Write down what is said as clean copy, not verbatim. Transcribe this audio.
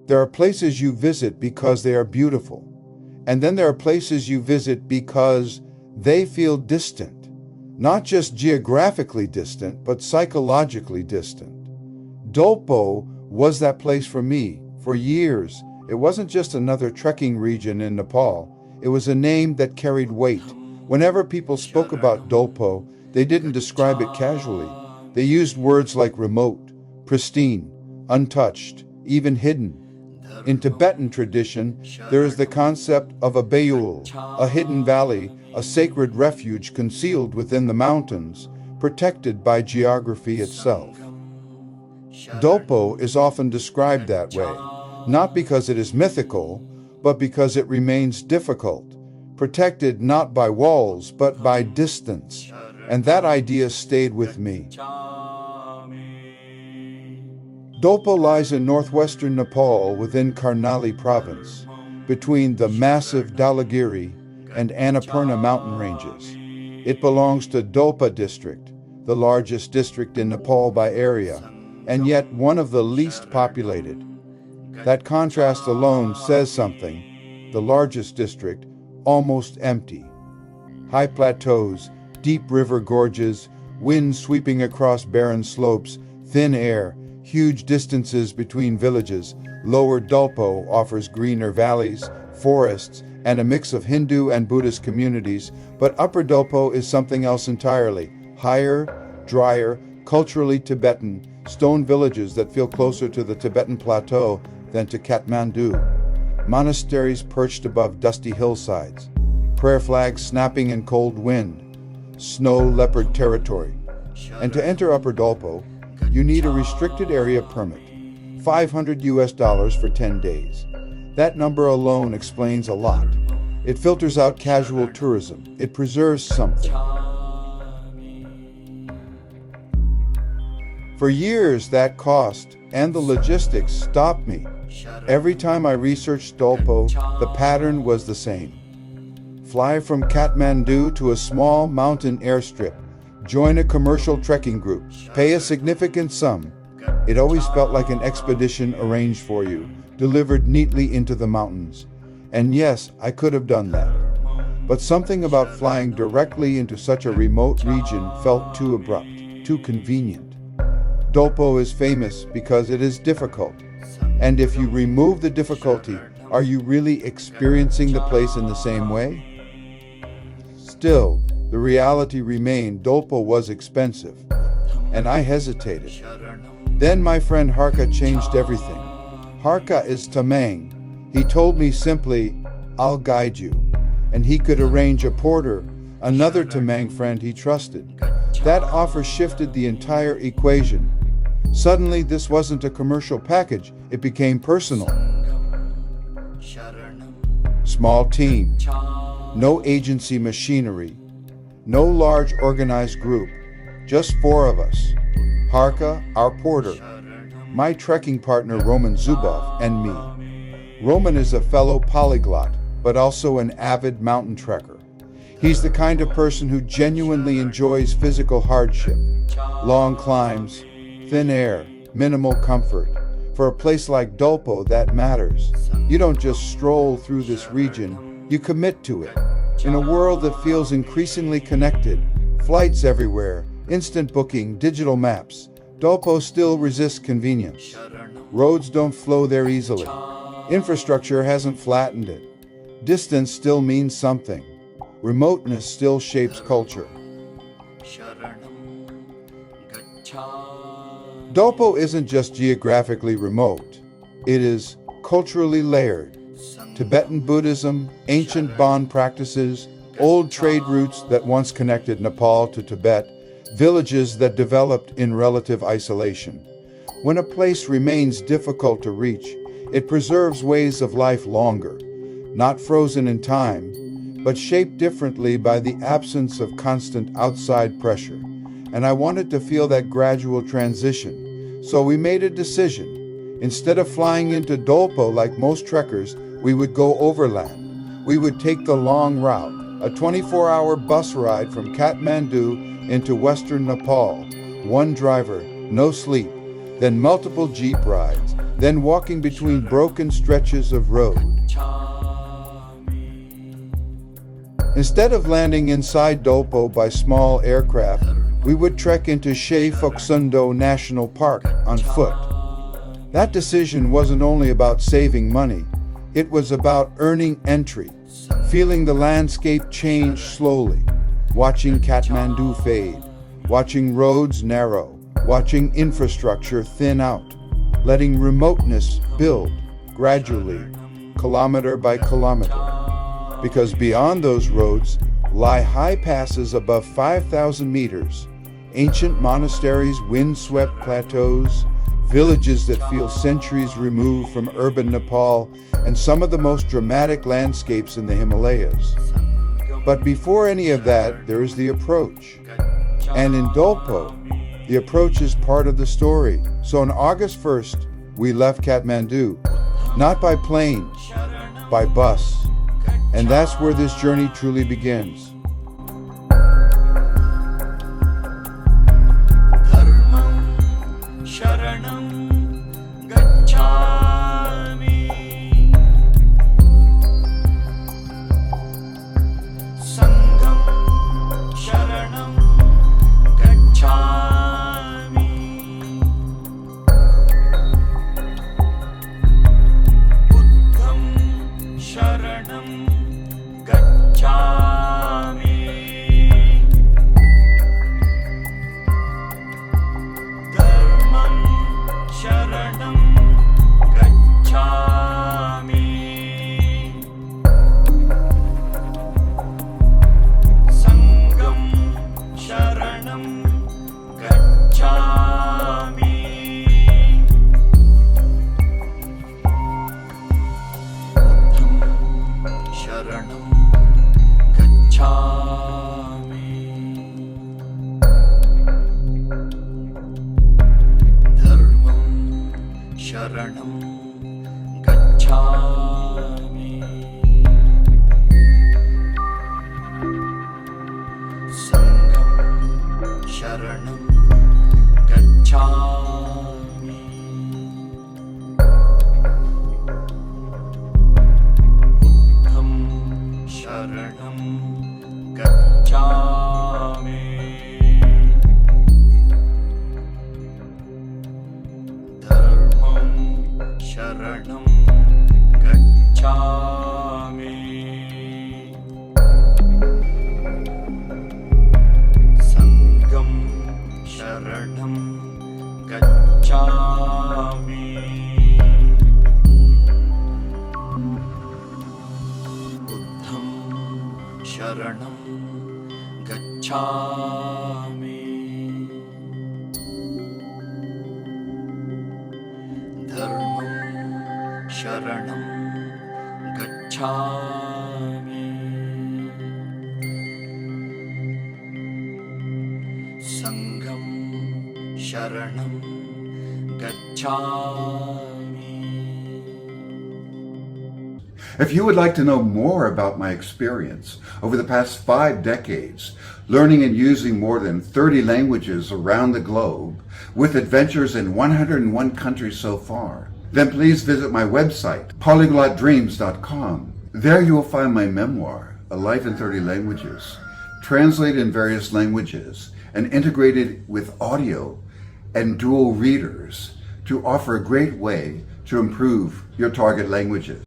There are places you visit because they are beautiful, and then there are places you visit because they feel distant, not just geographically distant, but psychologically distant. Dolpo was that place for me. For years, it wasn't just another trekking region in Nepal, it was a name that carried weight. Whenever people spoke about Dolpo, they didn't describe it casually. They used words like remote, pristine, untouched, even hidden. In Tibetan tradition, there is the concept of a bayul, a hidden valley, a sacred refuge concealed within the mountains, protected by geography itself. Dolpo is often described that way, not because it is mythical, but because it remains difficult, protected not by walls, but by distance. And that idea stayed with me. Dolpo lies in northwestern Nepal within Karnali province, between the massive Dhaulagiri and Annapurna mountain ranges. It belongs to Dolpa district, the largest district in Nepal by area, and yet one of the least populated. That contrast alone says something. The largest district, almost empty. High plateaus, deep river gorges, wind sweeping across barren slopes, thin air, huge distances between villages. Lower Dolpo offers greener valleys, forests, and a mix of Hindu and Buddhist communities, but Upper Dolpo is something else entirely. Higher, drier, culturally Tibetan, stone villages that feel closer to the Tibetan plateau than to Kathmandu. Monasteries perched above dusty hillsides. Prayer flags snapping in cold wind. Snow leopard territory. And to enter Upper Dolpo, you need a restricted area permit, $500 for 10 days. That number alone explains a lot. It filters out casual tourism. It preserves something. For years, that cost and the logistics stopped me. Every time I researched Dolpo, the pattern was the same. Fly from Kathmandu to a small mountain airstrip. Join a commercial trekking group. Pay a significant sum. It always felt like an expedition arranged for you, delivered neatly into the mountains. And yes, I could have done that. But something about flying directly into such a remote region felt too abrupt, too convenient. Dolpo is famous because it is difficult. And if you remove the difficulty, are you really experiencing the place in the same way? Still, the reality remained Dolpo was expensive, and I hesitated. Then my friend Harka changed everything. Harka is Tamang. He told me simply, "I'll guide you." And he could arrange a porter, another Tamang friend he trusted. That offer shifted the entire equation. Suddenly, this wasn't a commercial package, it became personal. Small team, no agency machinery, no large organized group, just 4 of us. Harka, our porter, my trekking partner Roman Zubov, and me. Roman is a fellow polyglot, but also an avid mountain trekker. He's the kind of person who genuinely enjoys physical hardship, long climbs, thin air, minimal comfort. For a place like Dolpo, that matters. You don't just stroll through this region, you commit to it. In a world that feels increasingly connected, flights everywhere, instant booking, digital maps, Dolpo still resists convenience. Roads don't flow there easily. Infrastructure hasn't flattened it. Distance still means something. Remoteness still shapes culture. Dolpo isn't just geographically remote. It is culturally layered. Tibetan Buddhism, ancient Bon practices, old trade routes that once connected Nepal to Tibet, villages that developed in relative isolation. When a place remains difficult to reach, it preserves ways of life longer, not frozen in time, but shaped differently by the absence of constant outside pressure. And I wanted to feel that gradual transition. So we made a decision. Instead of flying into Dolpo like most trekkers, we would go overland. We would take the long route, a 24-hour bus ride from Kathmandu into western Nepal. One driver, no sleep, then multiple jeep rides, then walking between broken stretches of road. Instead of landing inside Dolpo by small aircraft, we would trek into Shey Phoksundo National Park on foot. That decision wasn't only about saving money, it was about earning entry, feeling the landscape change slowly, watching Kathmandu fade, watching roads narrow, watching infrastructure thin out, letting remoteness build gradually, kilometer by kilometer. Because beyond those roads lie high passes above 5,000 meters, ancient monasteries, wind-swept plateaus, villages that feel centuries removed from urban Nepal, and some of the most dramatic landscapes in the Himalayas. But before any of that, there is the approach. And in Dolpo, the approach is part of the story. So on August 1st, we left Kathmandu, not by plane, by bus. And that's where this journey truly begins. If you would like to know more about my experience over the past 5 decades, learning and using more than 30 languages around the globe, with adventures in 101 countries so far, then please visit my website, polyglotdreams.com. There you will find my memoir, A Life in 30 Languages, translated in various languages and integrated with audio and dual readers to offer a great way to improve your target languages.